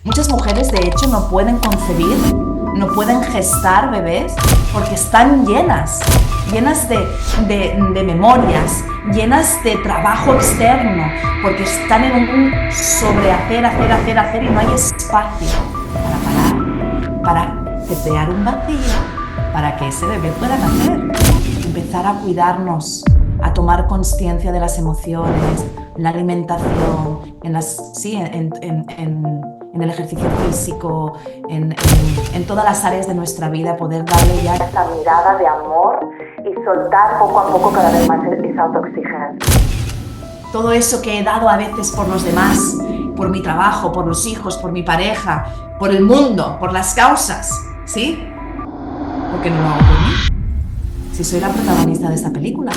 Muchas mujeres, de hecho, no pueden concebir, no pueden gestar bebés porque están llenas de memorias, llenas de trabajo externo, porque están en un hacer y no hay espacio para parar, para crear un vacío, para que ese bebé pueda nacer. Empezar a cuidarnos, a tomar conciencia de las emociones, la alimentación, en el ejercicio físico, en todas las áreas de nuestra vida, poder darle ya esa mirada de amor y soltar poco a poco cada vez más esa autoexigencia. Todo eso que he dado a veces por los demás, por mi trabajo, por los hijos, por mi pareja, por el mundo, por las causas, ¿sí? ¿Por qué no lo hago por mí? Si soy la protagonista de esta película.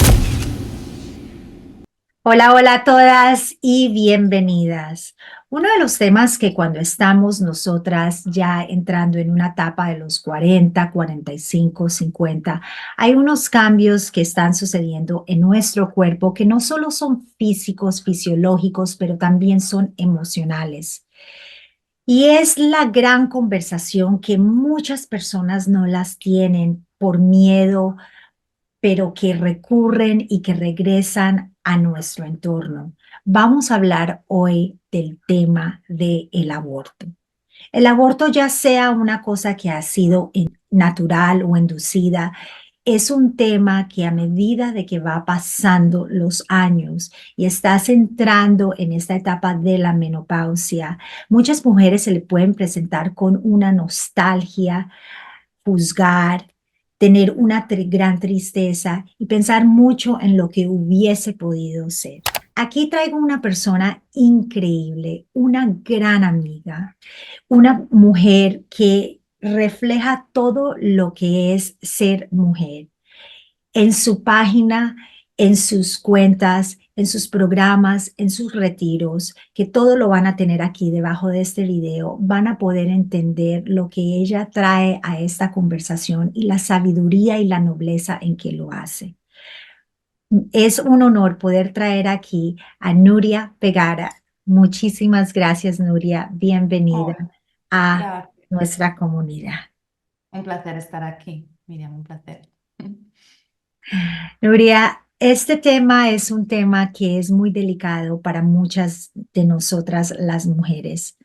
Hola, hola a todas y bienvenidas. Uno de los temas que cuando estamos nosotras ya entrando en una etapa de los 40, 45, 50, hay unos cambios que están sucediendo en nuestro cuerpo que no solo son físicos, fisiológicos, pero también son emocionales. Y es la gran conversación que muchas personas no las tienen por miedo, pero que recurren y que regresan a nuestro entorno. Vamos a hablar hoy del tema del aborto. El aborto, ya sea una cosa que ha sido natural o inducida, es un tema que a medida de que va pasando los años y estás entrando en esta etapa de la menopausia, muchas mujeres se le pueden presentar con una nostalgia, juzgar, tener una gran tristeza y pensar mucho en lo que hubiese podido ser. Aquí traigo una persona increíble, una gran amiga, una mujer que refleja todo lo que es ser mujer en su página, en sus cuentas, en sus programas, en sus retiros, que todo lo van a tener aquí debajo de este video, van a poder entender lo que ella trae a esta conversación y la sabiduría y la nobleza en que lo hace. Es un honor poder traer aquí a Nuria Pegara. Muchísimas gracias, Nuria. Bienvenida Oh, a gracias. nuestra comunidad. Un placer estar aquí, Miriam, un placer. Nuria, este tema es un tema que es muy delicado para muchas de nosotras las mujeres.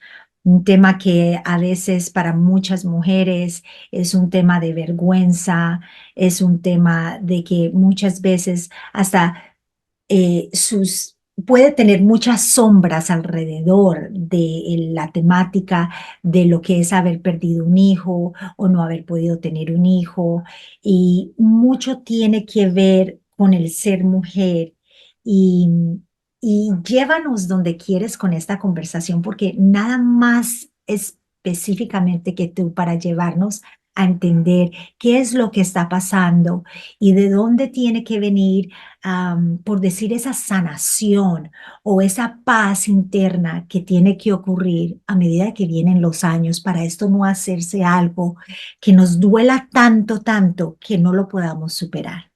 Un tema que a veces para muchas mujeres es un tema de vergüenza, es un tema de que muchas veces hasta puede tener muchas sombras alrededor de la temática de lo que es haber perdido un hijo o no haber podido tener un hijo. Y mucho tiene que ver con el ser mujer. Y, y llévanos donde quieres con esta conversación, porque nada más específicamente que tú para llevarnos a entender qué es lo que está pasando y de dónde tiene que venir, por decir, esa sanación o esa paz interna que tiene que ocurrir a medida que vienen los años para esto no hacerse algo que nos duela tanto, tanto que no lo podamos superar.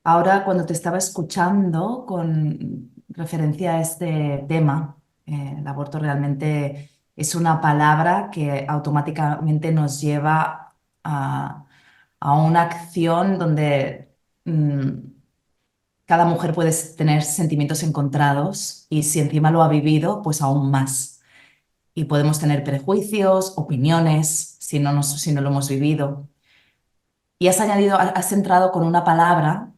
Ahora, cuando te estaba escuchando con referencia a este tema, el aborto realmente es una palabra que automáticamente nos lleva a una acción donde mm, cada mujer puede tener sentimientos encontrados y si encima lo ha vivido, pues aún más. Y podemos tener prejuicios, opiniones, si no lo hemos vivido. Y has entrado con una palabra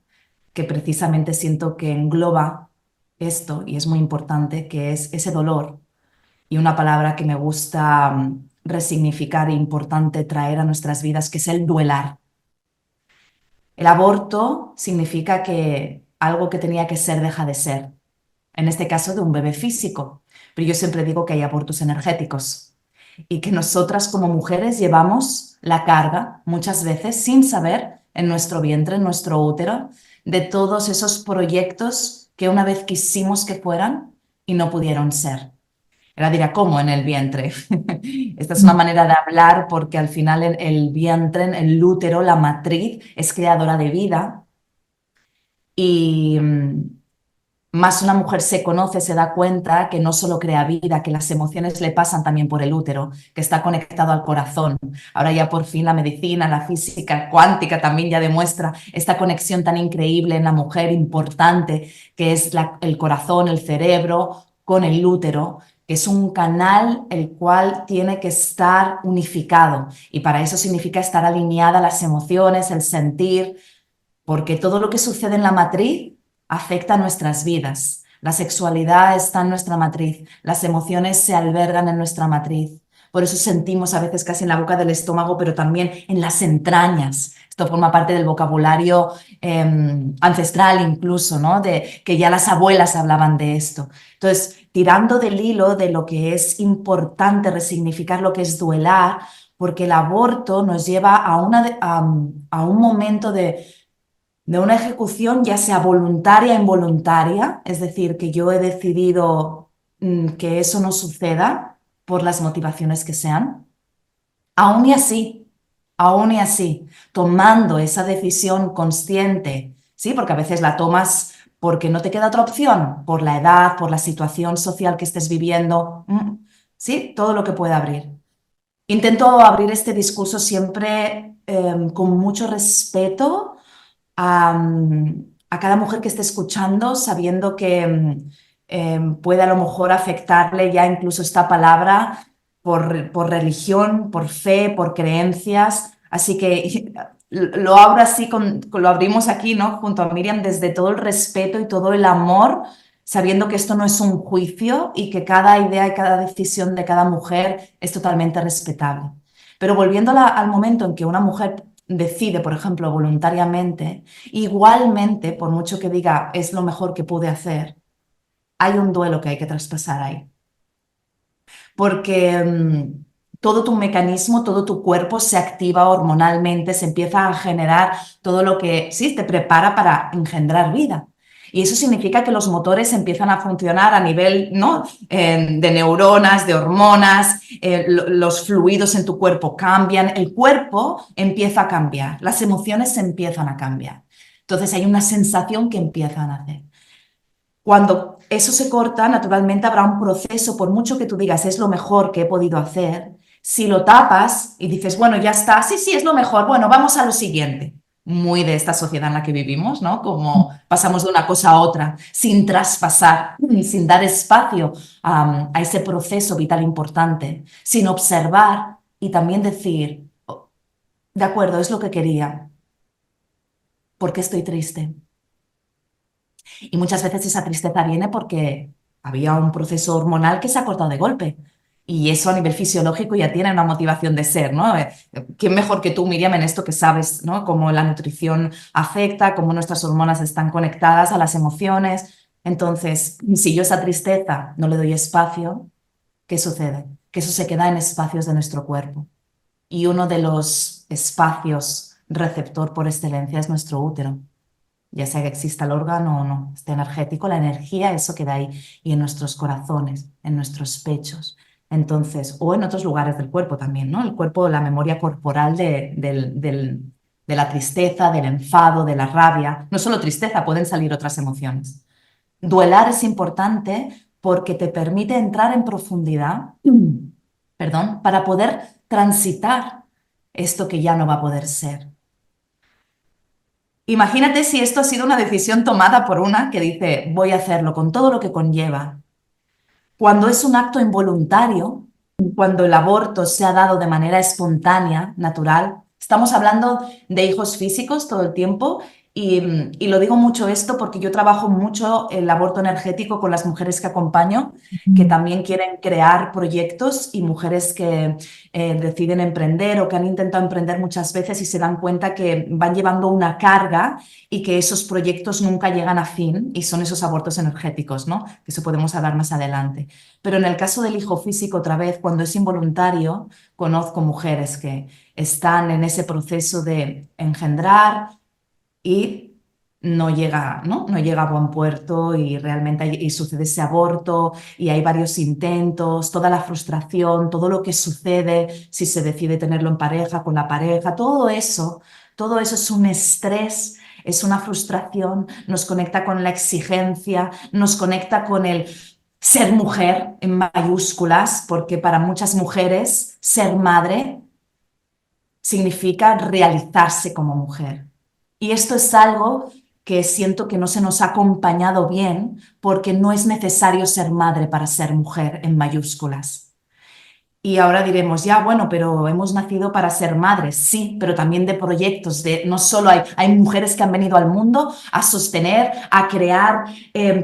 que precisamente siento que engloba esto y es muy importante, que es ese dolor. Y una palabra que me gusta resignificar e importante traer a nuestras vidas, que es el duelar. El aborto significa que algo que tenía que ser deja de ser, en este caso de un bebé físico, pero yo siempre digo que hay abortos energéticos y que nosotras como mujeres llevamos la carga muchas veces sin saber en nuestro vientre, en nuestro útero, de todos esos proyectos que una vez quisimos que fueran y no pudieron ser. Era dirá, ¿cómo en el vientre? Esta es una manera de hablar porque al final el vientre, el útero, la matriz es creadora de vida y, más una mujer se conoce, se da cuenta que no solo crea vida, que las emociones le pasan también por el útero, que está conectado al corazón. Ahora ya por fin la medicina, la física cuántica también ya demuestra esta conexión tan increíble en la mujer, importante, que es el corazón, el cerebro con el útero, que es un canal el cual tiene que estar unificado. Y para eso significa estar alineada las emociones, el sentir, porque todo lo que sucede en la matriz afecta a nuestras vidas. La sexualidad está en nuestra matriz, las emociones se albergan en nuestra matriz. Por eso sentimos a veces casi en la boca del estómago, pero también en las entrañas. Esto forma parte del vocabulario ancestral incluso, ¿no? De que ya las abuelas hablaban de esto. Entonces, tirando del hilo de lo que es importante resignificar lo que es duelar, porque el aborto nos lleva a un momento de una ejecución ya sea voluntaria o involuntaria, es decir, que yo he decidido que eso no suceda por las motivaciones que sean. Aún y así, tomando esa decisión consciente, ¿sí? Porque a veces la tomas porque no te queda otra opción, por la edad, por la situación social que estés viviendo, ¿sí? Todo lo que pueda abrir. Intento abrir este discurso siempre con mucho respeto a cada mujer que esté escuchando, sabiendo que puede a lo mejor afectarle ya incluso esta palabra por religión, por fe, por creencias. Así que lo abro así, lo abrimos aquí, ¿no? Junto a Miriam, desde todo el respeto y todo el amor, sabiendo que esto no es un juicio y que cada idea y cada decisión de cada mujer es totalmente respetable. Pero volviendo al momento en que una mujer decide, por ejemplo, voluntariamente, igualmente, por mucho que diga es lo mejor que pude hacer, hay un duelo que hay que traspasar ahí. Porque todo tu mecanismo, todo tu cuerpo se activa hormonalmente, se empieza a generar todo lo que, sí, te prepara para engendrar vida. Y eso significa que los motores empiezan a funcionar a nivel, ¿no? De neuronas, de hormonas, los fluidos en tu cuerpo cambian, el cuerpo empieza a cambiar, las emociones se empiezan a cambiar. Entonces hay una sensación que empiezan a hacer. Cuando eso se corta, naturalmente habrá un proceso, por mucho que tú digas es lo mejor que he podido hacer, si lo tapas y dices, bueno, ya está, sí, sí, es lo mejor, bueno, vamos a lo siguiente. Muy de esta sociedad en la que vivimos, ¿no? Como pasamos de una cosa a otra, sin traspasar, sin dar espacio a ese proceso vital importante, sin observar y también decir, "Oh, de acuerdo, es lo que quería, ¿por qué estoy triste? Y muchas veces esa tristeza viene porque había un proceso hormonal que se ha cortado de golpe. Y eso a nivel fisiológico ya tiene una motivación de ser, ¿no? ¿Quién mejor que tú, Miriam, en esto que sabes, ¿no? Cómo la nutrición afecta, cómo nuestras hormonas están conectadas a las emociones. Entonces, si yo esa tristeza no le doy espacio, ¿qué sucede? Que eso se queda en espacios de nuestro cuerpo. Y uno de los espacios receptor por excelencia es nuestro útero, ya sea que exista el órgano o no, este energético, la energía, eso queda ahí, y en nuestros corazones, en nuestros pechos. Entonces, o en otros lugares del cuerpo también, ¿no? El cuerpo, la memoria corporal de la tristeza, del enfado, de la rabia. No solo tristeza, pueden salir otras emociones. Duelar es importante porque te permite entrar en profundidad, perdón, para poder transitar esto que ya no va a poder ser. Imagínate si esto ha sido una decisión tomada por una que dice, voy a hacerlo con todo lo que conlleva. Cuando es un acto involuntario, cuando el aborto se ha dado de manera espontánea, natural, estamos hablando de hijos físicos todo el tiempo y lo digo mucho esto porque yo trabajo mucho el aborto energético con las mujeres que acompaño, que también quieren crear proyectos y mujeres que deciden emprender o que han intentado emprender muchas veces y se dan cuenta que van llevando una carga y que esos proyectos nunca llegan a fin y son esos abortos energéticos, ¿no? Que eso podemos hablar más adelante. Pero en el caso del hijo físico, otra vez, cuando es involuntario, conozco mujeres que están en ese proceso de engendrar y no llega, ¿no? No llega a buen puerto y realmente y sucede ese aborto y hay varios intentos, toda la frustración, todo lo que sucede si se decide tenerlo en pareja, con la pareja, todo eso es un estrés es una frustración, nos conecta con la exigencia, nos conecta con el ser mujer en mayúsculas, porque para muchas mujeres ser madre significa realizarse como mujer. Y esto es algo que siento que no se nos ha acompañado bien porque no es necesario ser madre para ser mujer en mayúsculas. Y ahora diremos, ya, bueno, pero hemos nacido para ser madres, sí, pero también de proyectos, no solo hay mujeres que han venido al mundo a sostener, a crear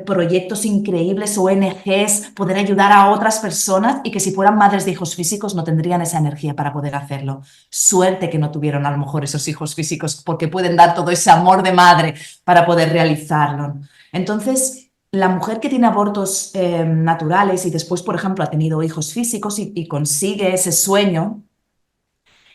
proyectos increíbles, ONGs, poder ayudar a otras personas y que si fueran madres de hijos físicos no tendrían esa energía para poder hacerlo. Suerte que no tuvieron a lo mejor esos hijos físicos porque pueden dar todo ese amor de madre para poder realizarlo. Entonces, la mujer que tiene abortos naturales y después, por ejemplo, ha tenido hijos físicos y consigue ese sueño,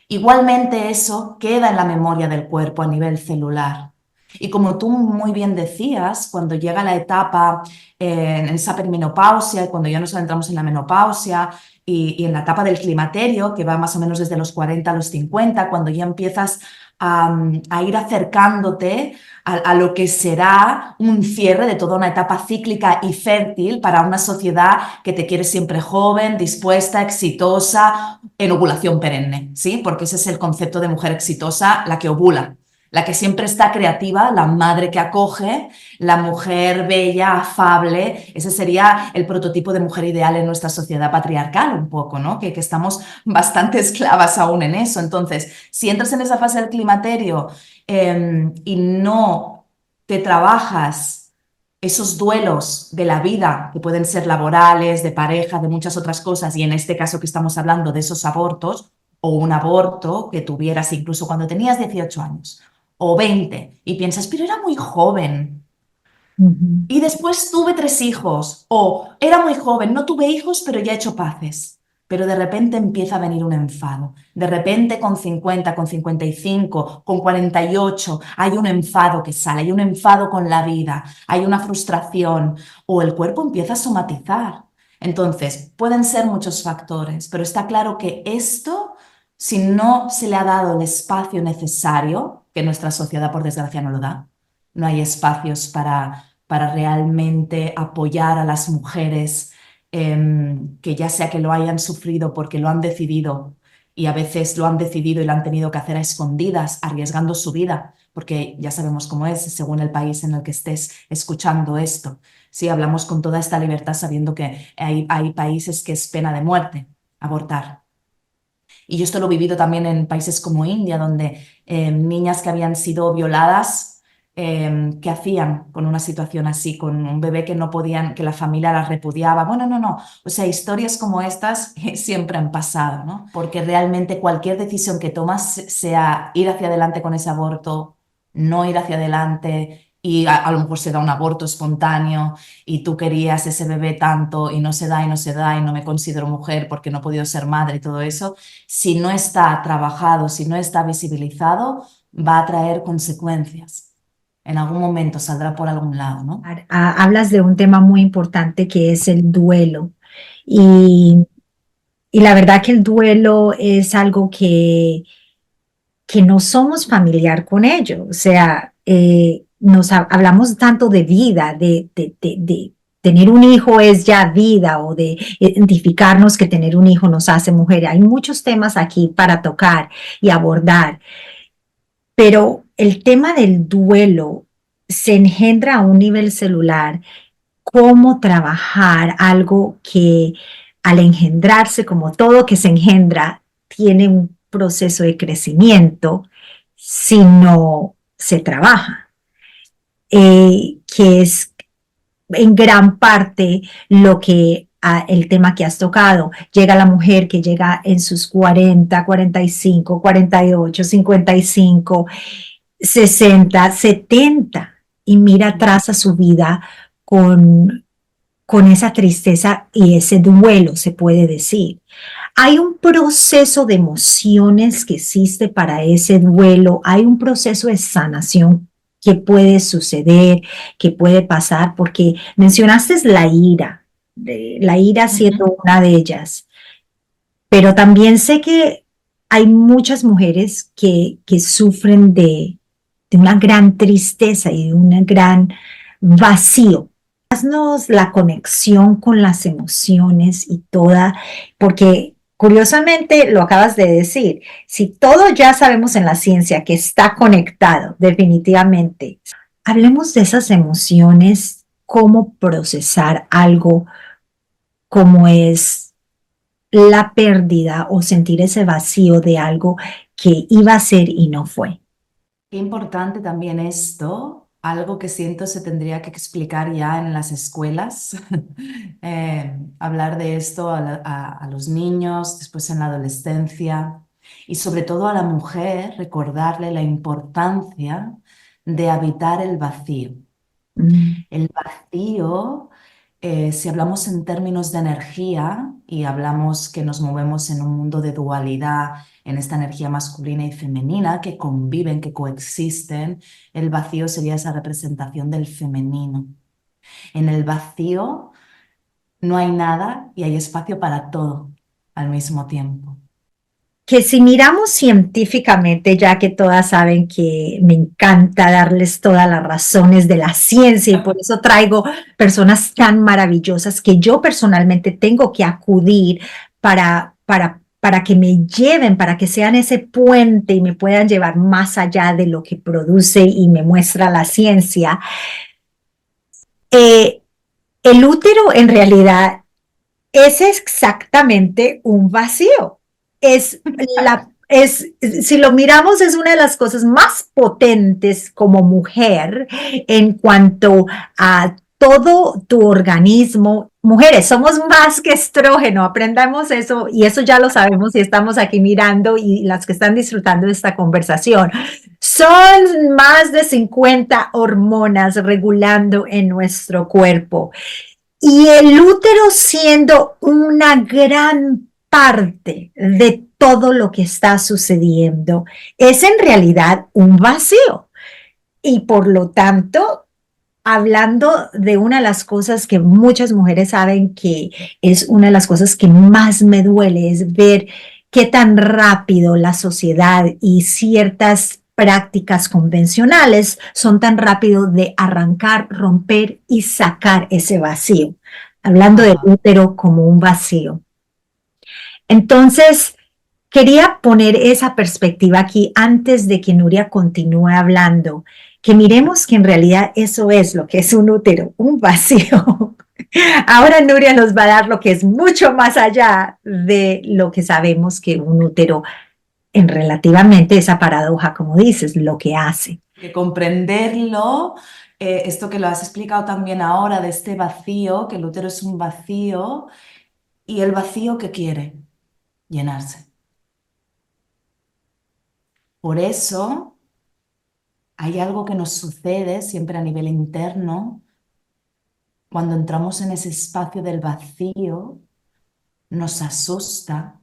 igualmente eso queda en la memoria del cuerpo a nivel celular. Y como tú muy bien decías, cuando llega la etapa en esa perimenopausia, y cuando ya nos adentramos en la menopausia y en la etapa del climaterio, que va más o menos desde los 40 a los 50, cuando ya empiezas a ir acercándote a lo que será un cierre de toda una etapa cíclica y fértil para una sociedad que te quiere siempre joven, dispuesta, exitosa, en ovulación perenne, ¿sí? Porque ese es el concepto de mujer exitosa, la que ovula, la que siempre está creativa, la madre que acoge, la mujer bella, afable. Ese sería el prototipo de mujer ideal en nuestra sociedad patriarcal un poco, ¿no? Que estamos bastante esclavas aún en eso. Entonces, si entras en esa fase del climaterio y no te trabajas esos duelos de la vida, que pueden ser laborales, de pareja, de muchas otras cosas, y en este caso que estamos hablando de esos abortos, o un aborto que tuvieras incluso cuando tenías 18 años o 20 y piensas, pero era muy joven. Ujú. Y después tuve 3 hijos, o era muy joven, no tuve hijos, pero ya he hecho paces. Pero de repente empieza a venir un enfado. De repente con 50, con 55, con 48, hay un enfado que sale, hay un enfado con la vida, hay una frustración, o el cuerpo empieza a somatizar. Entonces, pueden ser muchos factores, pero está claro que esto, si no se le ha dado el espacio necesario, que nuestra sociedad por desgracia no lo da, no hay espacios para realmente apoyar a las mujeres que ya sea que lo hayan sufrido porque lo han decidido y a veces lo han decidido y lo han tenido que hacer a escondidas, arriesgando su vida, porque ya sabemos cómo es según el país en el que estés escuchando esto. Sí, hablamos con toda esta libertad sabiendo que hay países que es pena de muerte abortar. Y yo esto lo he vivido también en países como India, donde niñas que habían sido violadas, ¿qué hacían con una situación así, con un bebé que no podían, que la familia las repudiaba? Bueno, no, no. O sea, historias como estas siempre han pasado, ¿no? Porque realmente cualquier decisión que tomas, sea ir hacia adelante con ese aborto, no ir hacia adelante, y a lo mejor se da un aborto espontáneo y tú querías ese bebé tanto y no se da y no se da y no me considero mujer porque no he podido ser madre y todo eso, si no está trabajado, si no está visibilizado, va a traer consecuencias. En algún momento saldrá por algún lado, ¿no? Hablas de un tema muy importante que es el duelo. Y, y la verdad que el duelo es algo que no somos familiar con ello. O sea, hablamos tanto de vida, de tener un hijo es ya vida o de identificarnos que tener un hijo nos hace mujer. Hay muchos temas aquí para tocar y abordar, pero el tema del duelo se engendra a un nivel celular. ¿Cómo trabajar algo que al engendrarse, como todo que se engendra, tiene un proceso de crecimiento si no se trabaja? Que es en gran parte lo que el tema que has tocado. Llega la mujer que llega en sus 40, 45, 48, 55, 60, 70 y mira atrás a su vida con esa tristeza y ese duelo, se puede decir. Hay un proceso de emociones que existe para ese duelo, hay un proceso de sanación que puede suceder, que puede pasar, porque mencionaste la ira siendo una de ellas, pero también sé que hay muchas mujeres que sufren de una gran tristeza y de un gran vacío. Haznos la conexión con las emociones y toda, porque curiosamente lo acabas de decir, si todo ya sabemos en la ciencia que está conectado, definitivamente, hablemos de esas emociones, cómo procesar algo como es la pérdida o sentir ese vacío de algo que iba a ser y no fue. Qué importante también esto, algo que siento se tendría que explicar ya en las escuelas, hablar de esto a los niños, después en la adolescencia y sobre todo a la mujer, recordarle la importancia de habitar el vacío. Mm. El vacío, si hablamos en términos de energía y hablamos que nos movemos en un mundo de dualidad, en esta energía masculina y femenina que conviven, que coexisten, el vacío sería esa representación del femenino. En el vacío no hay nada y hay espacio para todo al mismo tiempo. Que si miramos científicamente, ya que todas saben que me encanta darles todas las razones de la ciencia y por eso traigo personas tan maravillosas que yo personalmente tengo que acudir para que me lleven, para que sean ese puente y me puedan llevar más allá de lo que produce y me muestra la ciencia. Eh, el útero en realidad es exactamente un vacío. Si lo miramos, es una de las cosas más potentes como mujer en cuanto a todo tu organismo. Mujeres, somos más que estrógeno, aprendamos eso y eso ya lo sabemos y estamos aquí mirando y las que están disfrutando de esta conversación. Son más de 50 hormonas regulando en nuestro cuerpo. Y el útero siendo una gran parte de todo lo que está sucediendo, es en realidad un vacío. Y por lo tanto, hablando de una de las cosas que muchas mujeres saben que es una de las cosas que más me duele, es ver qué tan rápido la sociedad y ciertas prácticas convencionales son tan rápido de arrancar, romper y sacar ese vacío, hablando del Ajá. útero como un vacío. Entonces, quería poner esa perspectiva aquí antes de que Nuria continúe hablando, que miremos que en realidad eso es lo que es un útero, un vacío. Ahora Nuria nos va a dar lo que es mucho más allá de lo que sabemos que un útero en relativamente esa paradoja, como dices, lo que hace. Que comprenderlo, esto que lo has explicado también ahora de este vacío, que el útero es un vacío y el vacío que quiere llenarse. Por eso hay algo que nos sucede siempre a nivel interno cuando entramos en ese espacio del vacío, nos asusta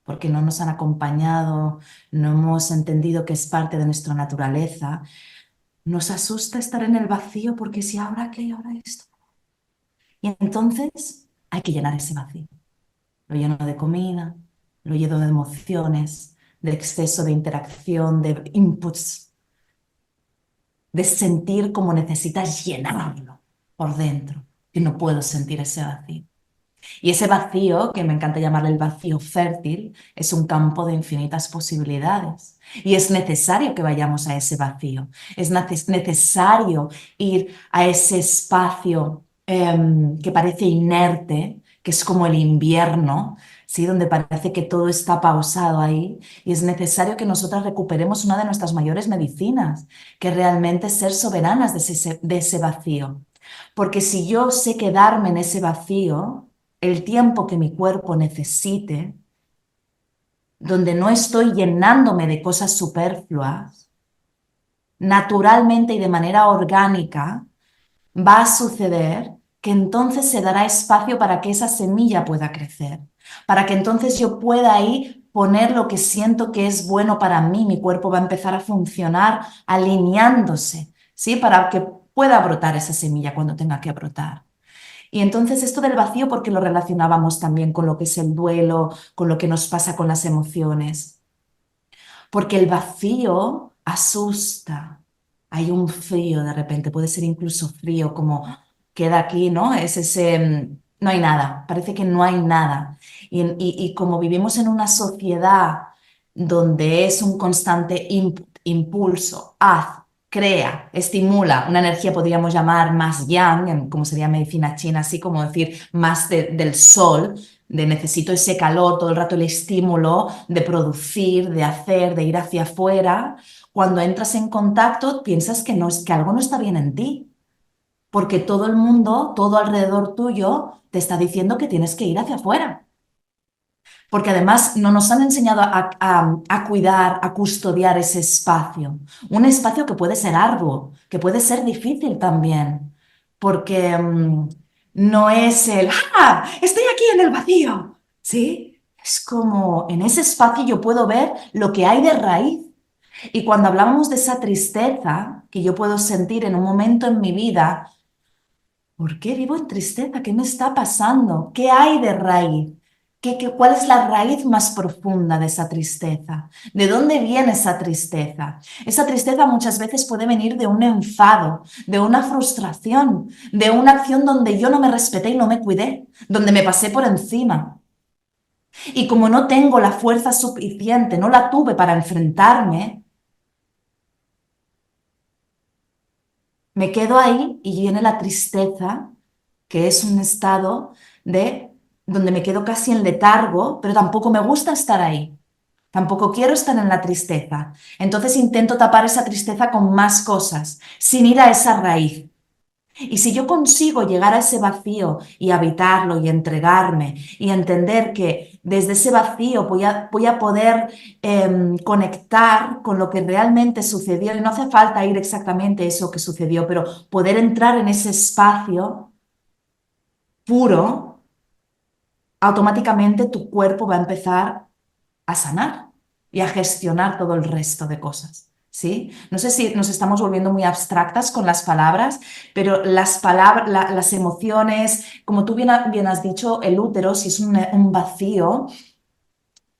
porque no nos han acompañado, no hemos entendido que es parte de nuestra naturaleza. Nos asusta estar en el vacío porque si ahora qué, ahora esto. Y entonces hay que llenar ese vacío. Lo lleno de comida, lo lleno de emociones, de exceso de interacción, de inputs, de sentir como necesitas llenarlo por dentro, que no puedo sentir ese vacío. Y ese vacío, que me encanta llamarle el vacío fértil, es un campo de infinitas posibilidades. Y es necesario que vayamos a ese vacío. Es necesario ir a ese espacio que parece inerte, que es como el invierno, ¿sí? Donde parece que todo está pausado ahí. Y es necesario que nosotras recuperemos una de nuestras mayores medicinas, que realmente es ser soberanas de ese vacío. Porque si yo sé quedarme en ese vacío, el tiempo que mi cuerpo necesite, donde no estoy llenándome de cosas superfluas, naturalmente y de manera orgánica, va a suceder que entonces se dará espacio para que esa semilla pueda crecer, para que entonces yo pueda ahí poner lo que siento que es bueno para mí, mi cuerpo va a empezar a funcionar alineándose, ¿sí? Para que pueda brotar esa semilla cuando tenga que brotar. Y entonces esto del vacío, porque lo relacionábamos también con lo que es el duelo, con lo que nos pasa con las emociones. Porque el vacío asusta. hay un frío de repente, puede ser incluso frío, como queda aquí, ¿no? Es ese, no hay nada, parece que no hay nada. Y como vivimos en una sociedad donde es un constante impulso, haz, crea, estimula, una energía podríamos llamar más yang, como sería medicina china, así como decir más del sol, de necesito ese calor, todo el rato el estímulo de producir, de hacer, de ir hacia afuera. Cuando entras en contacto, piensas que, no, que algo no está bien en ti, porque todo el mundo, todo alrededor tuyo, te está diciendo que tienes que ir hacia afuera. Porque además no nos han enseñado a cuidar, a custodiar ese espacio. Un espacio que puede ser arduo, que puede ser difícil también, porque no es el, ¡ah! Estoy aquí en el vacío, ¿sí? Es como en ese espacio yo puedo ver lo que hay de raíz. Y cuando hablábamos de esa tristeza que yo puedo sentir en un momento en mi vida, ¿por qué vivo en tristeza? ¿Qué me está pasando? ¿Qué hay de raíz? ¿Cuál es la raíz más profunda de esa tristeza? ¿De dónde viene esa tristeza? Esa tristeza muchas veces puede venir de un enfado, de una frustración, de una acción donde yo no me respeté y no me cuidé, donde me pasé por encima. Y como no tengo la fuerza suficiente, no la tuve para enfrentarme, me quedo ahí y viene la tristeza, que es un estado de donde me quedo casi en letargo, pero tampoco me gusta estar ahí. Tampoco quiero estar en la tristeza. Entonces intento tapar esa tristeza con más cosas, sin ir a esa raíz. Y si yo consigo llegar a ese vacío y habitarlo y entregarme y entender que desde ese vacío voy a poder conectar con lo que realmente sucedió, y no hace falta ir exactamente eso que sucedió, pero poder entrar en ese espacio puro, automáticamente tu cuerpo va a empezar a sanar y a gestionar todo el resto de cosas. ¿Sí? No sé si nos estamos volviendo muy abstractas con las palabras, pero las palabras, las emociones, como tú bien has dicho, el útero, si es un vacío,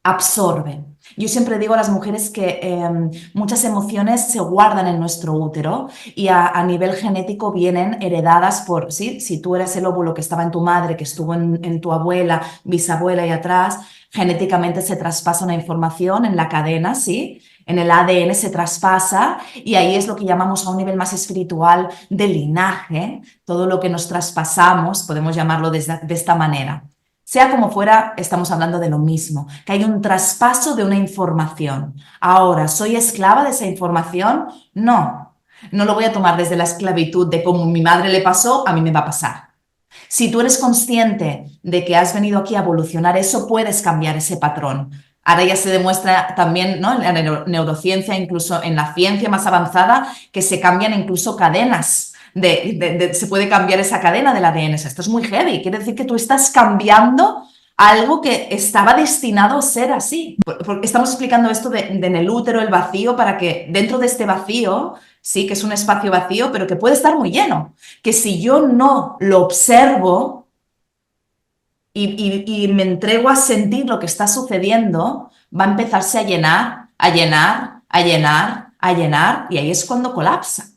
absorbe. Yo siempre digo a las mujeres que muchas emociones se guardan en nuestro útero y a nivel genético vienen heredadas por, ¿sí? Si tú eres el óvulo que estaba en tu madre, que estuvo en tu abuela, bisabuela y atrás, genéticamente se traspasa una información en la cadena, ¿sí? En el ADN se traspasa y ahí es lo que llamamos a un nivel más espiritual de linaje, todo lo que nos traspasamos, podemos llamarlo de esta manera. Sea como fuera, estamos hablando de lo mismo, que hay un traspaso de una información. Ahora, ¿soy esclava de esa información? No, no lo voy a tomar desde la esclavitud de cómo mi madre le pasó, a mí me va a pasar. Si tú eres consciente de que has venido aquí a evolucionar eso, puedes cambiar ese patrón. Ahora ya se demuestra también, ¿no?, en la neurociencia, incluso en la ciencia más avanzada, que se cambian incluso cadenas. Se puede cambiar esa cadena del ADN. Esto es muy heavy. Quiere decir que tú estás cambiando algo que estaba destinado a ser así. Estamos explicando esto de en el útero, el vacío, para que dentro de este vacío, sí, que es un espacio vacío, pero que puede estar muy lleno, que si yo no lo observo y me entrego a sentir lo que está sucediendo, va a empezarse a llenar, a llenar, a llenar, a llenar, y ahí es cuando colapsa.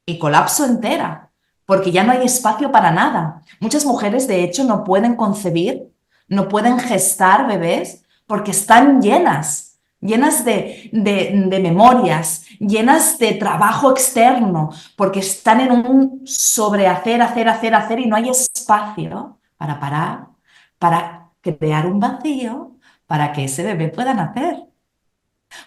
Y colapso entera, porque ya no hay espacio para nada. Muchas mujeres, de hecho, no pueden concebir, no pueden gestar bebés porque están llenas, llenas de memorias, llenas de trabajo externo, porque están en un sobrehacer, hacer, y no hay espacio para parar, para crear un vacío, para que ese bebé pueda nacer.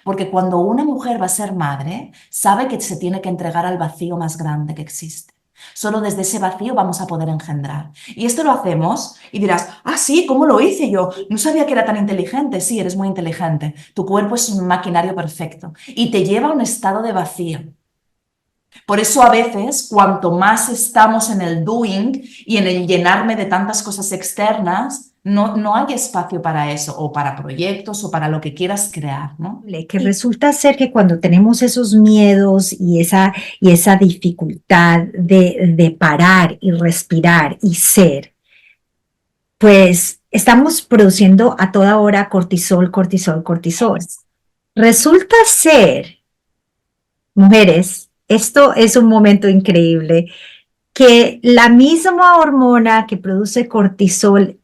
Porque cuando una mujer va a ser madre, sabe que se tiene que entregar al vacío más grande que existe. Solo desde ese vacío vamos a poder engendrar. Y esto lo hacemos y dirás, ah, sí, ¿cómo lo hice yo? No sabía que era tan inteligente. Sí, eres muy inteligente. Tu cuerpo es un maquinario perfecto y te lleva a un estado de vacío. Por eso a veces, cuanto más estamos en el doing y en el llenarme de tantas cosas externas, no hay espacio para eso, o para proyectos, o para lo que quieras crear, ¿no? Que resulta ser que cuando tenemos esos miedos y esa dificultad de parar y respirar y ser, pues estamos produciendo a toda hora cortisol, cortisol, cortisol. Resulta ser, mujeres, esto es un momento increíble, que la misma hormona que produce cortisol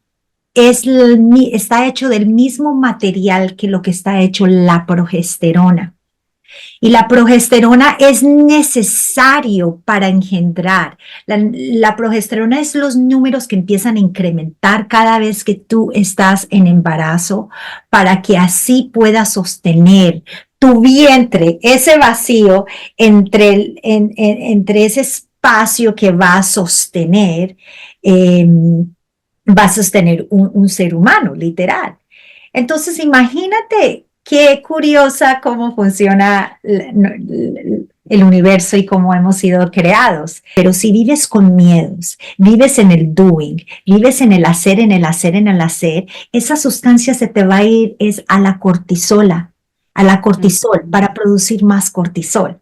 está hecho del mismo material que lo que está hecho la progesterona. Y la progesterona es necesario para engendrar. La progesterona es los números que empiezan a incrementar cada vez que tú estás en embarazo para que así puedas sostener tu vientre, ese vacío entre ese espacio que va a sostener, eh, va a sostener un ser humano, literal. Entonces, imagínate qué curiosa cómo funciona el universo y cómo hemos sido creados. Pero si vives con miedos, vives en el doing, vives en el hacer, en el hacer, en el hacer, esa sustancia se te va a ir es a la cortisol, Ujú, para producir más cortisol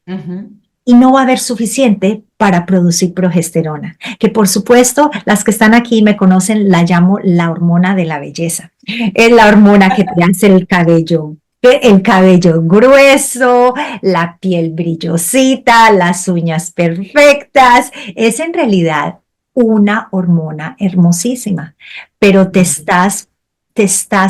ujú. y no va a haber suficiente para producir progesterona, que por supuesto las que están aquí me conocen, la llamo la hormona de la belleza. Es la hormona que te hace el cabello grueso, la piel brillosita, las uñas perfectas. Es en realidad una hormona hermosísima, pero te estás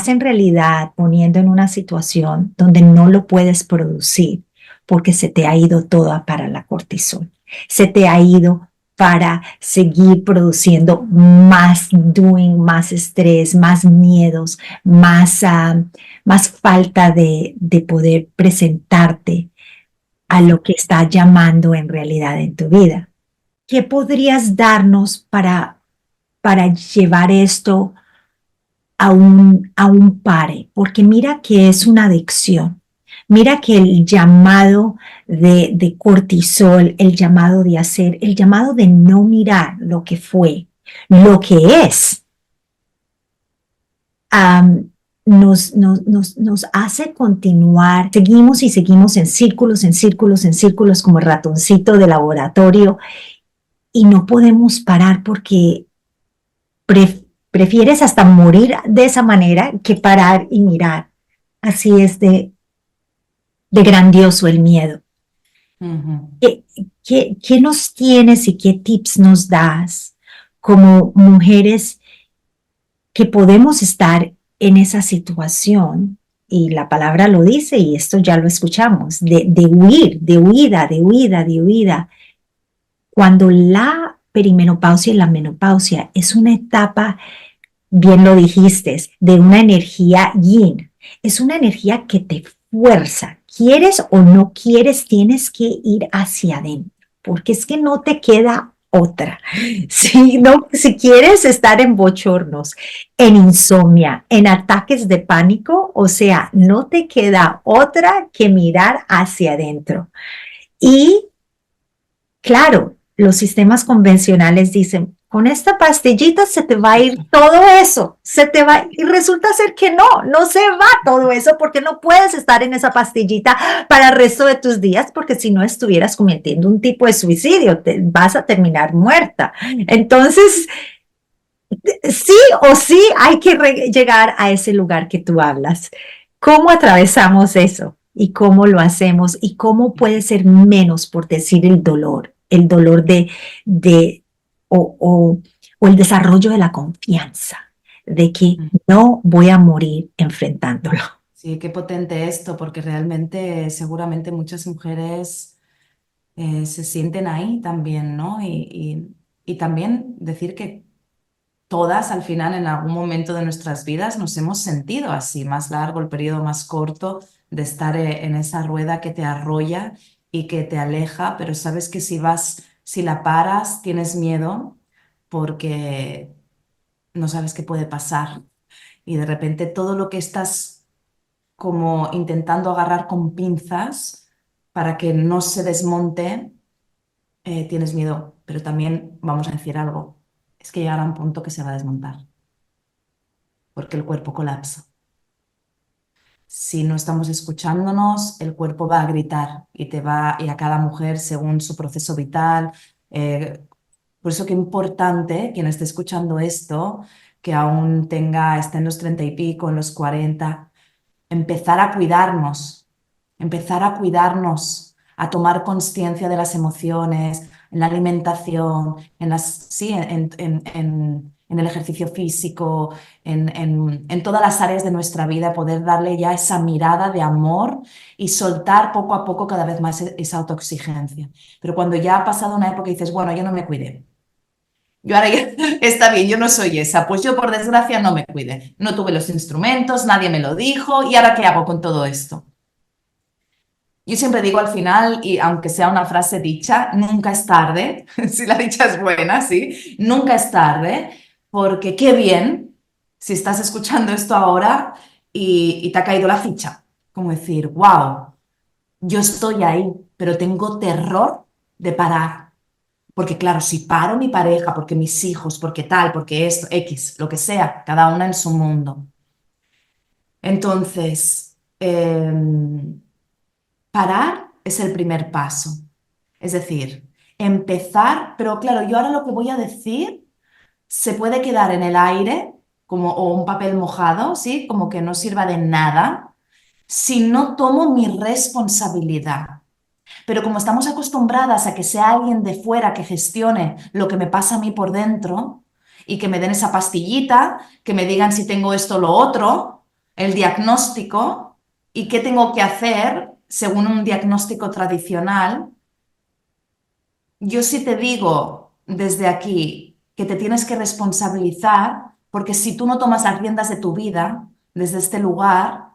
en realidad poniendo en una situación donde no lo puedes producir porque se te ha ido toda para la cortisol, se te ha ido para seguir produciendo más doing, más estrés, más miedos, más falta de poder presentarte a lo que está llamando en realidad en tu vida. ¿Qué podrías darnos para llevar esto a un pare? Porque mira que es una adicción. Mira que el llamado de cortisol, el llamado de hacer, el llamado de no mirar lo que fue, lo que es, um, nos hace continuar. Seguimos y seguimos en círculos, en círculos, en círculos como el ratoncito de laboratorio y no podemos parar porque prefieres hasta morir de esa manera que parar y mirar. Así es de grandioso el miedo. Ujú. ¿Qué nos tienes y qué tips nos das como mujeres que podemos estar en esa situación? Y la palabra lo dice y esto ya lo escuchamos, de huir, de huida, de huida, de huida. Cuando la perimenopausia y la menopausia es una etapa, bien lo dijiste, de una energía yin. Es una energía que te fuerza. Quieres o no quieres, tienes que ir hacia adentro, porque es que no te queda otra. Si, no, si quieres estar en bochornos, en insomnia, en ataques de pánico, o sea, no te queda otra que mirar hacia adentro. Y claro, los sistemas convencionales dicen, con esta pastillita se te va a ir todo eso, se te va, y resulta ser que no se va todo eso porque no puedes estar en esa pastillita para el resto de tus días porque si no estuvieras cometiendo un tipo de suicidio, te vas a terminar muerta. Entonces, sí o sí hay que llegar a ese lugar que tú hablas. ¿Cómo atravesamos eso? ¿Y cómo lo hacemos? ¿Y cómo puede ser menos, por decir, el dolor de o el desarrollo de la confianza, de que no voy a morir enfrentándolo? Sí, qué potente esto, porque realmente seguramente muchas mujeres se sienten ahí también, ¿no? Y también decir que todas al final en algún momento de nuestras vidas nos hemos sentido así, más largo el periodo, más corto, de estar en esa rueda que te arrolla y que te aleja, pero sabes que si vas, si la paras, tienes miedo porque no sabes qué puede pasar. Y de repente todo lo que estás como intentando agarrar con pinzas para que no se desmonte, tienes miedo. Pero también vamos a decir algo, es que llegará un punto que se va a desmontar, porque el cuerpo colapsa. Si no estamos escuchándonos, el cuerpo va a gritar y te va, y a cada mujer según su proceso vital. eh, por eso qué importante quien esté escuchando esto, que aún tenga, está en los 30 y pico, en los 40, empezar a cuidarnos, empezar a cuidarnos, a tomar conciencia de las emociones, en la alimentación, sí, en el ejercicio físico, en todas las áreas de nuestra vida, poder darle ya esa mirada de amor y soltar poco a poco cada vez más esa autoexigencia. Pero cuando ya ha pasado una época y dices, bueno, yo no me cuidé. Yo ahora ya está bien, yo no soy esa. Pues yo por desgracia no me cuidé. No tuve los instrumentos, nadie me lo dijo. ¿Y ahora qué hago con todo esto? Yo siempre digo al final, y aunque sea una frase dicha, nunca es tarde, si la dicha es buena, sí, nunca es tarde, porque qué bien si estás escuchando esto ahora y te ha caído la ficha. Como decir, wow, yo estoy ahí, pero tengo terror de parar. Porque claro, si paro mi pareja, porque mis hijos, porque tal, porque esto, X, lo que sea, cada una en su mundo. Entonces, parar es el primer paso. Es decir, empezar, pero claro, yo ahora lo que voy a decir se puede quedar en el aire como, o un papel mojado, ¿sí? Como que no sirva de nada si no tomo mi responsabilidad. Pero como estamos acostumbradas a que sea alguien de fuera que gestione lo que me pasa a mí por dentro y que me den esa pastillita, que me digan si tengo esto o lo otro, el diagnóstico y qué tengo que hacer según un diagnóstico tradicional, yo sí te digo desde aquí que te tienes que responsabilizar porque si tú no tomas las riendas de tu vida desde este lugar,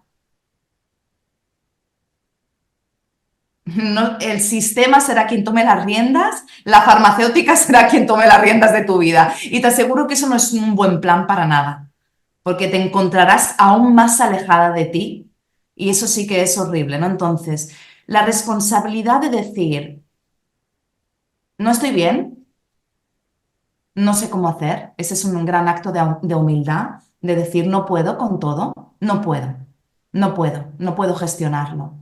no, el sistema será quien tome las riendas, la farmacéutica será quien tome las riendas de tu vida. Y te aseguro que eso no es un buen plan para nada, porque te encontrarás aún más alejada de ti y eso sí que es horrible, ¿no? Entonces, la responsabilidad de decir, no estoy bien, no sé cómo hacer, ese es un gran acto de humildad, de decir, no puedo con todo, no puedo, no puedo gestionarlo.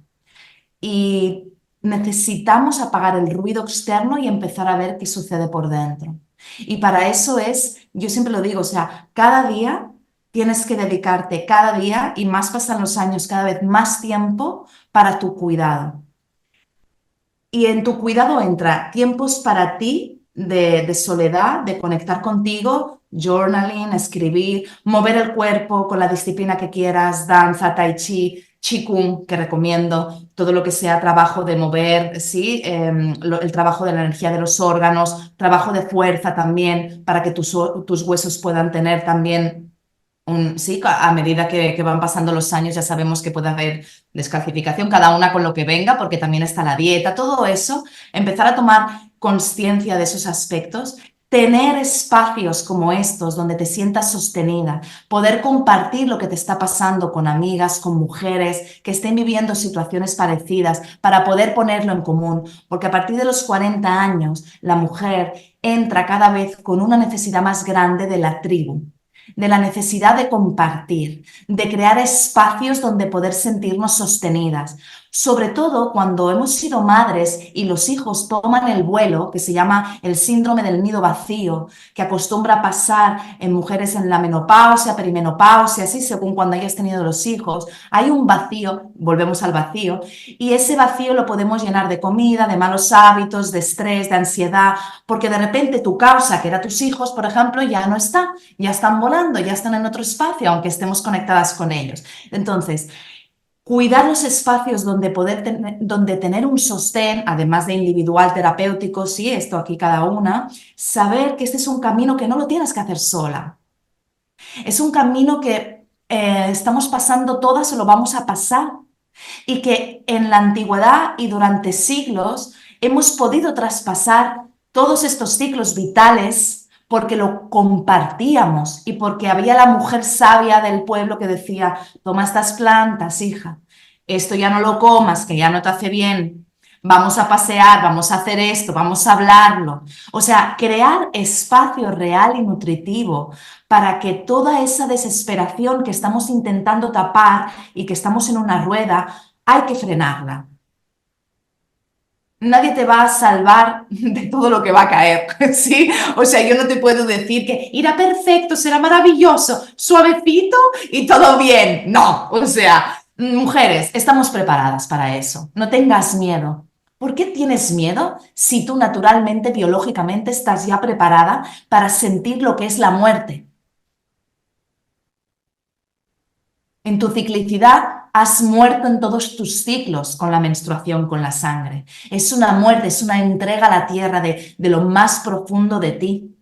Y necesitamos apagar el ruido externo y empezar a ver qué sucede por dentro. Y para eso es, yo siempre lo digo, o sea, cada día tienes que dedicarte, cada día, y más pasan los años, cada vez más tiempo para tu cuidado. Y en tu cuidado entra tiempos para ti de soledad, de conectar contigo, journaling, escribir, mover el cuerpo con la disciplina que quieras, danza, tai chi, qigong, que recomiendo, todo lo que sea trabajo de mover, ¿sí? El trabajo de la energía de los órganos, trabajo de fuerza también, para que tus huesos puedan tener también sí, a medida que van pasando los años ya sabemos que puede haber descalcificación, cada una con lo que venga, porque también está la dieta, todo eso, empezar a tomar conciencia de esos aspectos, tener espacios como estos donde te sientas sostenida, poder compartir lo que te está pasando con amigas, con mujeres que estén viviendo situaciones parecidas, para poder ponerlo en común, porque a partir de los 40 años la mujer entra cada vez con una necesidad más grande de la tribu, de la necesidad de compartir, de crear espacios donde poder sentirnos sostenidas. Sobre todo cuando hemos sido madres y los hijos toman el vuelo, que se llama el síndrome del nido vacío, que acostumbra a pasar en mujeres en la menopausia, perimenopausia, así según cuando hayas tenido los hijos. Hay un vacío, volvemos al vacío, y ese vacío lo podemos llenar de comida, de malos hábitos, de estrés, de ansiedad, porque de repente tu causa, que era tus hijos, por ejemplo, ya no está, ya están volando, ya están en otro espacio, aunque estemos conectadas con ellos. Entonces, cuidar los espacios donde donde tener un sostén, además de individual, terapéutico, sí, esto aquí cada una, saber que este es un camino que no lo tienes que hacer sola. Es un camino que estamos pasando todas o lo vamos a pasar y que en la antigüedad y durante siglos hemos podido traspasar todos estos ciclos vitales porque lo compartíamos y porque había la mujer sabia del pueblo que decía, toma estas plantas, hija, esto ya no lo comas, que ya no te hace bien, vamos a pasear, vamos a hacer esto, vamos a hablarlo. O sea, crear espacio real y nutritivo para que toda esa desesperación que estamos intentando tapar y que estamos en una rueda, hay que frenarla. Nadie te va a salvar de todo lo que va a caer, ¿sí? O sea, yo no te puedo decir que irá perfecto, será maravilloso, suavecito y todo bien. No, o sea, mujeres, estamos preparadas para eso. No tengas miedo. ¿Por qué tienes miedo si tú naturalmente, biológicamente, estás ya preparada para sentir lo que es la muerte? En tu ciclicidad has muerto en todos tus ciclos con la menstruación, con la sangre. Es una muerte, es una entrega a la tierra de lo más profundo de ti,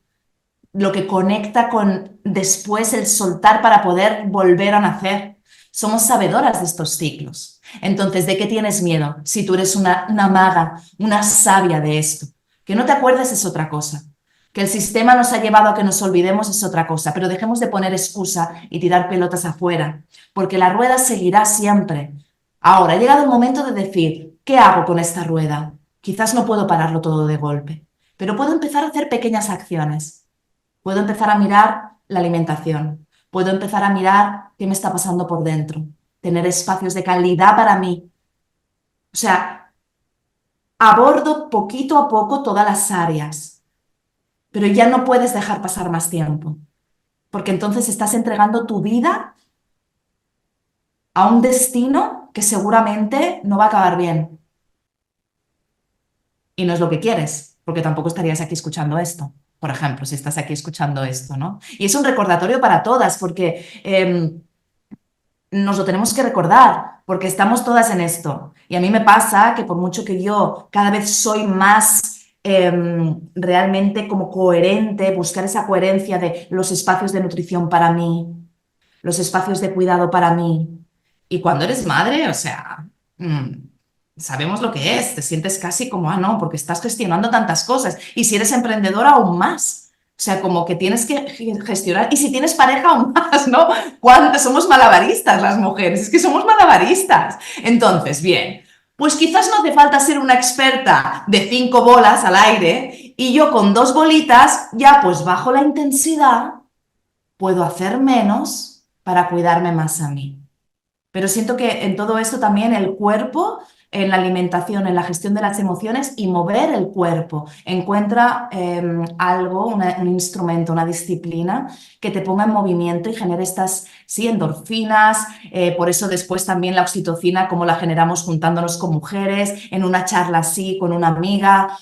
lo que conecta con después el soltar para poder volver a nacer. Somos sabedoras de estos ciclos. Entonces, ¿de qué tienes miedo? Si tú eres una maga, una sabia de esto. Que no te acuerdes es otra cosa. Que el sistema nos ha llevado a que nos olvidemos es otra cosa, pero dejemos de poner excusa y tirar pelotas afuera, porque la rueda seguirá siempre. Ahora, ha llegado el momento de decir, ¿qué hago con esta rueda? Quizás no puedo pararlo todo de golpe, pero puedo empezar a hacer pequeñas acciones. Puedo empezar a mirar la alimentación, puedo empezar a mirar qué me está pasando por dentro, tener espacios de calidad para mí. O sea, abordo poquito a poco todas las áreas, pero ya no puedes dejar pasar más tiempo, porque entonces estás entregando tu vida a un destino que seguramente no va a acabar bien. Y no es lo que quieres, porque tampoco estarías aquí escuchando esto. Por ejemplo, si estás aquí escuchando esto, ¿no? Y es un recordatorio para todas, porque nos lo tenemos que recordar, porque estamos todas en esto. Y a mí me pasa que por mucho que yo cada vez soy más realmente como coherente, buscar esa coherencia de los espacios de nutrición para mí, los espacios de cuidado para mí. Y cuando eres madre, o sea, sabemos lo que es, te sientes casi como, ah, no, porque estás gestionando tantas cosas. Y si eres emprendedora, aún más. O sea, como que tienes que gestionar. Y si tienes pareja, aún más, ¿no? ¿Cuántas somos malabaristas las mujeres? Es que somos malabaristas. Entonces, bien, pues quizás no hace falta ser una experta de 5 bolas al aire y yo con 2 bolitas ya pues bajo la intensidad puedo hacer menos para cuidarme más a mí. Pero siento que en todo esto también el cuerpo, en la alimentación, en la gestión de las emociones y mover el cuerpo, encuentra algo, un instrumento, una disciplina que te ponga en movimiento y genere estas, sí, endorfinas. Por eso después también la oxitocina, como la generamos juntándonos con mujeres, en una charla así, con una amiga,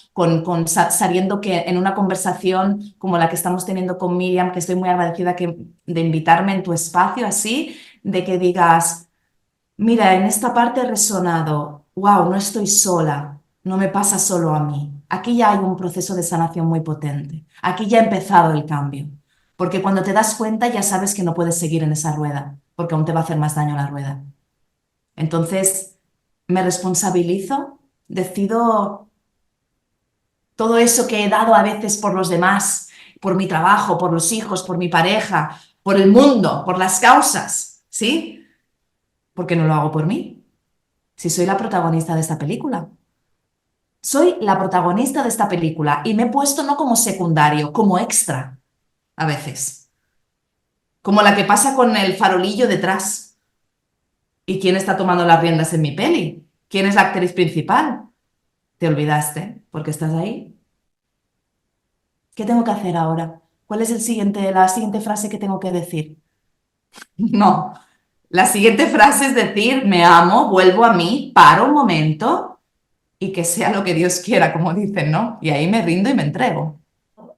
sabiendo que en una conversación como la que estamos teniendo con Miriam, que estoy muy agradecida de invitarme en tu espacio así, de que digas, mira, en esta parte he resonado, wow, no estoy sola, no me pasa solo a mí. Aquí ya hay un proceso de sanación muy potente. Aquí ya ha empezado el cambio. Porque cuando te das cuenta ya sabes que no puedes seguir en esa rueda, porque aún te va a hacer más daño la rueda. Entonces, me responsabilizo, decido todo eso que he dado a veces por los demás, por mi trabajo, por los hijos, por mi pareja, por el mundo, por las causas, ¿sí? ¿Por qué no lo hago por mí? Si soy la protagonista de esta película. Soy la protagonista de esta película y me he puesto no como secundario, como extra, a veces. Como la que pasa con el farolillo detrás. ¿Y quién está tomando las riendas en mi peli? ¿Quién es la actriz principal? ¿Te olvidaste porque estás ahí? ¿Qué tengo que hacer ahora? ¿Cuál es la siguiente frase que tengo que decir? No. La siguiente frase es decir, me amo, vuelvo a mí, paro un momento y que sea lo que Dios quiera, como dicen, ¿no? Y ahí me rindo y me entrego.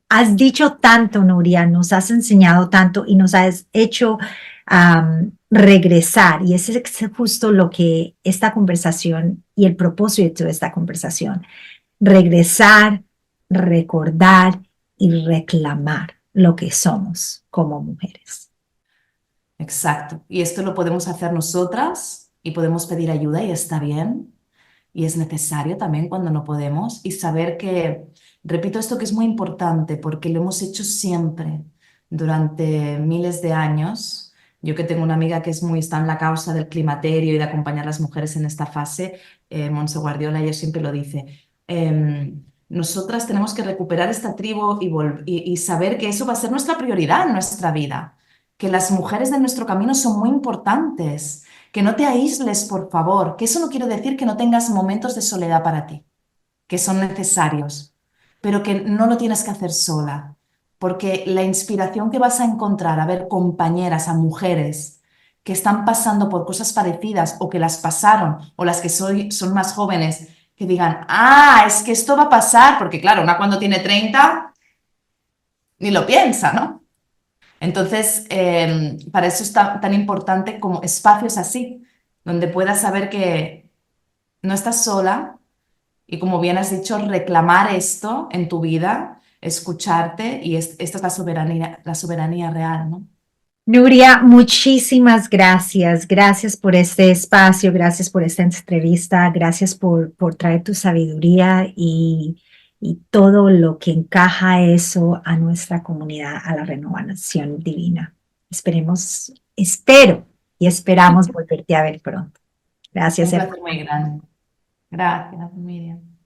Has dicho tanto, Nuria, nos has enseñado tanto y nos has hecho regresar. Y ese es justo lo que esta conversación y el propósito de esta conversación. Regresar, recordar y reclamar lo que somos como mujeres. Exacto. Y esto lo podemos hacer nosotras y podemos pedir ayuda y está bien. Y es necesario también cuando no podemos y saber que, repito esto que es muy importante porque lo hemos hecho siempre durante miles de años. Yo que tengo una amiga que está en la causa del climaterio y de acompañar a las mujeres en esta fase, Montse Guardiola, ella siempre lo dice. Nosotras tenemos que recuperar esta tribu y saber que eso va a ser nuestra prioridad en nuestra vida, que las mujeres de nuestro camino son muy importantes, que no te aísles, por favor, que eso no quiere decir que no tengas momentos de soledad para ti, que son necesarios, pero que no lo tienes que hacer sola, porque la inspiración que vas a encontrar a ver compañeras, a mujeres que están pasando por cosas parecidas o que las pasaron o las que son más jóvenes que digan, ah, es que esto va a pasar, porque claro, una cuando tiene 30 ni lo piensa, ¿no? Entonces, para eso es tan importante como espacios así, donde puedas saber que no estás sola y, como bien has dicho, reclamar esto en tu vida, escucharte, y esta es la soberanía real, ¿no? Nuria, muchísimas gracias. Gracias por este espacio, gracias por esta entrevista, gracias por traer tu sabiduría y todo lo que encaja eso a nuestra comunidad, a la renovación divina. Espero y esperamos volverte a ver pronto. Gracias, Un hermano. placer muy grande. Gracias, Miriam.